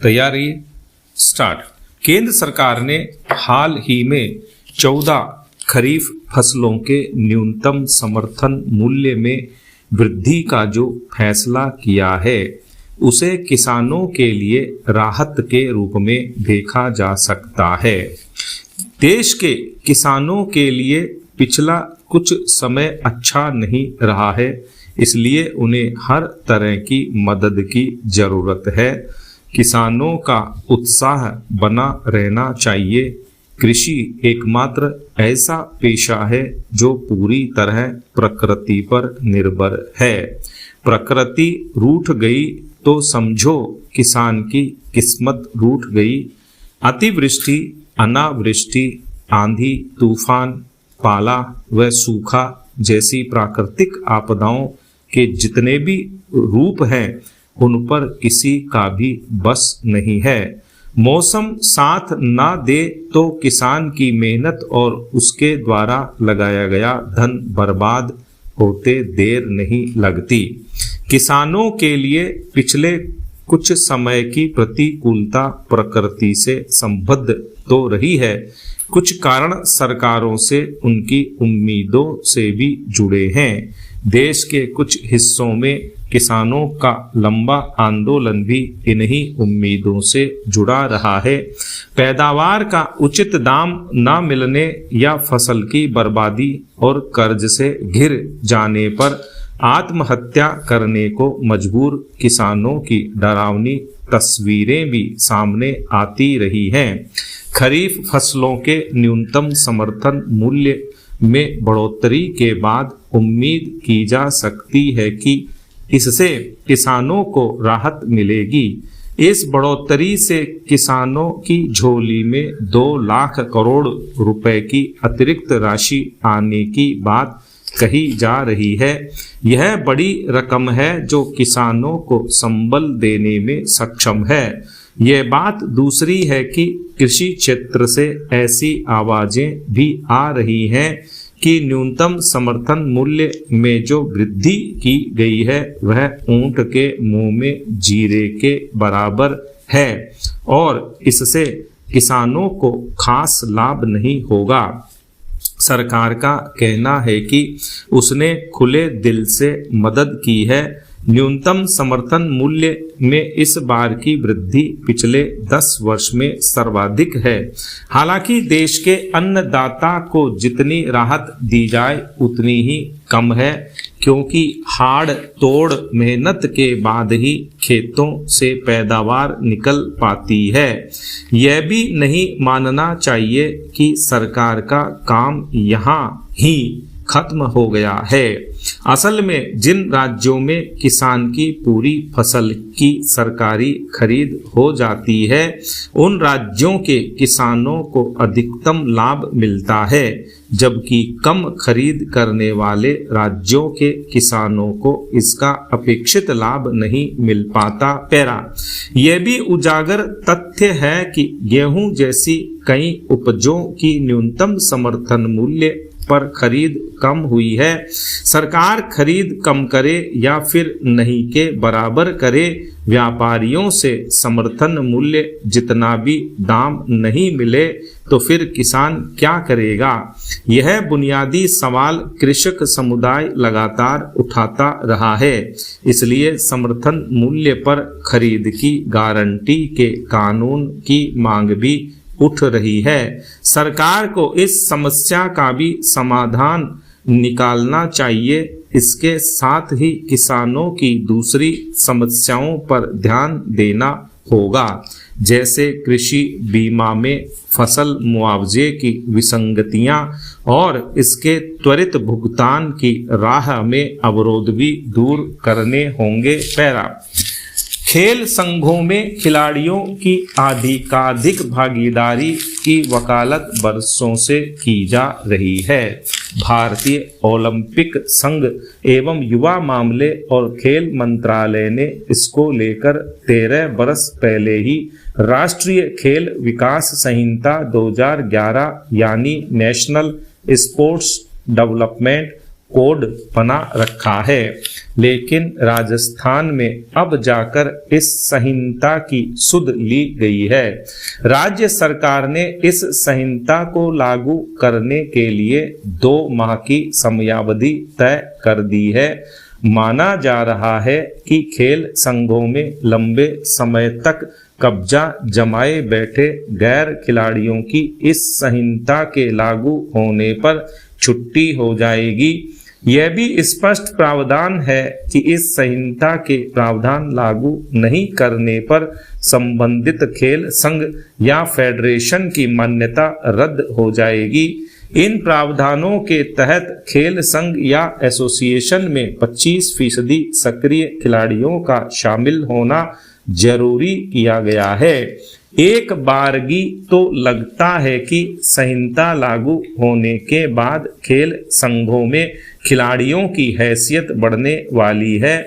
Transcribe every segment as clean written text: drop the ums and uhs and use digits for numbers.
तैयारी स्टार्ट। केंद्र सरकार ने हाल ही में 14 खरीफ फसलों के न्यूनतम समर्थन मूल्य में वृद्धि का जो फैसला किया है उसे किसानों के लिए राहत के रूप में देखा जा सकता है। देश के किसानों के लिए पिछला कुछ समय अच्छा नहीं रहा है, इसलिए उन्हें हर तरह की मदद की जरूरत है। किसानों का उत्साह बना रहना चाहिए। कृषि एकमात्र ऐसा पेशा है जो पूरी तरह प्रकृति पर निर्भर है। प्रकृति रूठ गई तो समझो किसान की किस्मत रूठ गई। अतिवृष्टि, अनावृष्टि, आंधी, तूफान, पाला व सूखा जैसी प्राकृतिक आपदाओं के जितने भी रूप हैं उन पर किसी का भी बस नहीं है। मौसम साथ ना दे तो किसान की मेहनत और उसके द्वारा लगाया गया धन बर्बाद होते देर नहीं लगती। किसानों के लिए पिछले कुछ समय की प्रतिकूलता प्रकृति से संबद्ध तो रही है, कुछ कारण सरकारों से उनकी उम्मीदों से भी जुड़े हैं। देश के कुछ हिस्सों में किसानों का लंबा आंदोलन भी इन्हीं उम्मीदों से जुड़ा रहा है। पैदावार का उचित दाम न मिलने या फसल की बर्बादी और कर्ज से घिर जाने पर आत्महत्या करने को मजबूर किसानों की डरावनी तस्वीरें भी सामने आती रही हैं। खरीफ फसलों के न्यूनतम समर्थन मूल्य में बढ़ोतरी के बाद उम्मीद की जा सकती है कि इससे किसानों को राहत मिलेगी। इस बढ़ोतरी से किसानों की झोली में 2 लाख करोड़ रुपए की अतिरिक्त राशि आने की बात कही जा रही है। यह बड़ी रकम है जो किसानों को संबल देने में सक्षम है। यह बात दूसरी है कि कृषि क्षेत्र से ऐसी आवाजें भी आ रही हैं कि न्यूनतम समर्थन मूल्य में जो वृद्धि की गई है वह ऊंट के मुंह में जीरे के बराबर है और इससे किसानों को खास लाभ नहीं होगा। सरकार का कहना है कि उसने खुले दिल से मदद की है। न्यूनतम समर्थन मूल्य में इस बार की वृद्धि पिछले 10 वर्ष में सर्वाधिक है। हालांकि देश के अन्नदाता को जितनी राहत दी जाए उतनी ही कम है, क्योंकि हाड़ तोड़ मेहनत के बाद ही खेतों से पैदावार निकल पाती है। यह भी नहीं मानना चाहिए कि सरकार का काम यहाँ ही खत्म हो गया है। असल में जिन राज्यों में किसान की पूरी फसल की सरकारी खरीद हो जाती है उन राज्यों के किसानों को अधिकतम लाभ मिलता है, जबकि कम खरीद करने वाले राज्यों के किसानों को इसका अपेक्षित लाभ नहीं मिल पाता। यह भी उजागर तथ्य है कि गेहूं जैसी कई उपजों की न्यूनतम समर्थन मूल्य पर खरीद कम हुई है। सरकार खरीद कम करे या फिर नहीं के बराबर करे, व्यापारियों से समर्थन मूल्य जितना भी दाम नहीं मिले तो फिर किसान क्या करेगा? यह बुनियादी सवाल कृषक समुदाय लगातार उठाता रहा है। इसलिए समर्थन मूल्य पर खरीद की गारंटी के कानून की मांग भी उठ रही है। सरकार को इस समस्या का भी समाधान निकालना चाहिए। इसके साथ ही किसानों की दूसरी समस्याओं पर ध्यान देना होगा, जैसे कृषि बीमा में फसल मुआवजे की विसंगतियां और इसके त्वरित भुगतान की राह में अवरोध भी दूर करने होंगे। खेल संघों में खिलाड़ियों की अधिकाधिक भागीदारी की वकालत बरसों से की जा रही है। भारतीय ओलंपिक संघ एवं युवा मामले और खेल मंत्रालय ने इसको लेकर 13 बरस पहले ही राष्ट्रीय खेल विकास संहिता 2011 यानी नेशनल स्पोर्ट्स डेवलपमेंट कोड बना रखा है, लेकिन राजस्थान में अब जाकर इस संहिता की सुध ली गई है। राज्य सरकार ने इस संहिता को लागू करने के लिए 2 माह की समयावधि तय कर दी है। माना जा रहा है कि खेल संघों में लंबे समय तक कब्जा जमाए बैठे गैर खिलाड़ियों की इस संहिता के लागू होने पर छुट्टी हो जाएगी। यह भी स्पष्ट प्रावधान है कि इस संहिता के प्रावधान लागू नहीं करने पर संबंधित खेल संघ या फेडरेशन की मान्यता रद्द हो जाएगी। इन प्रावधानों के तहत खेल संघ या एसोसिएशन में 25% सक्रिय खिलाड़ियों का शामिल होना जरूरी किया गया है। एक बारगी तो लगता है कि संहिता लागू होने के बाद खेल संघों में खिलाड़ियों की हैसियत बढ़ने वाली है।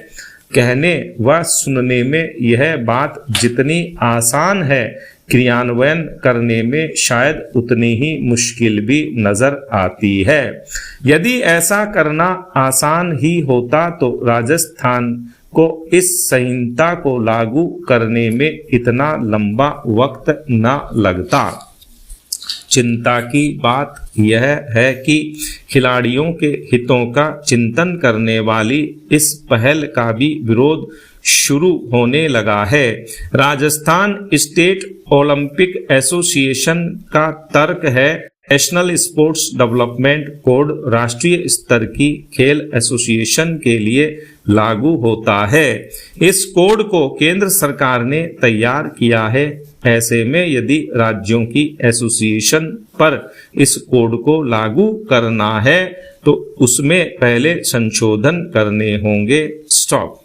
कहने व सुनने में यह बात जितनी आसान है, क्रियान्वयन करने में शायद उतनी ही मुश्किल भी नजर आती है। यदि ऐसा करना आसान ही होता तो राजस्थान को इस संहिता को लागू करने में इतना लंबा वक्त न लगता। चिंता की बात यह है कि खिलाड़ियों के हितों का चिंतन करने वाली इस पहल का भी विरोध शुरू होने लगा है। राजस्थान स्टेट ओलंपिक एसोसिएशन का तर्क है, नेशनल स्पोर्ट्स डेवलपमेंट कोड राष्ट्रीय स्तर की खेल एसोसिएशन के लिए लागू होता है। इस कोड को केंद्र सरकार ने तैयार किया है। ऐसे में यदि राज्यों की एसोसिएशन पर इस कोड को लागू करना है तो उसमें पहले संशोधन करने होंगे। स्टॉप।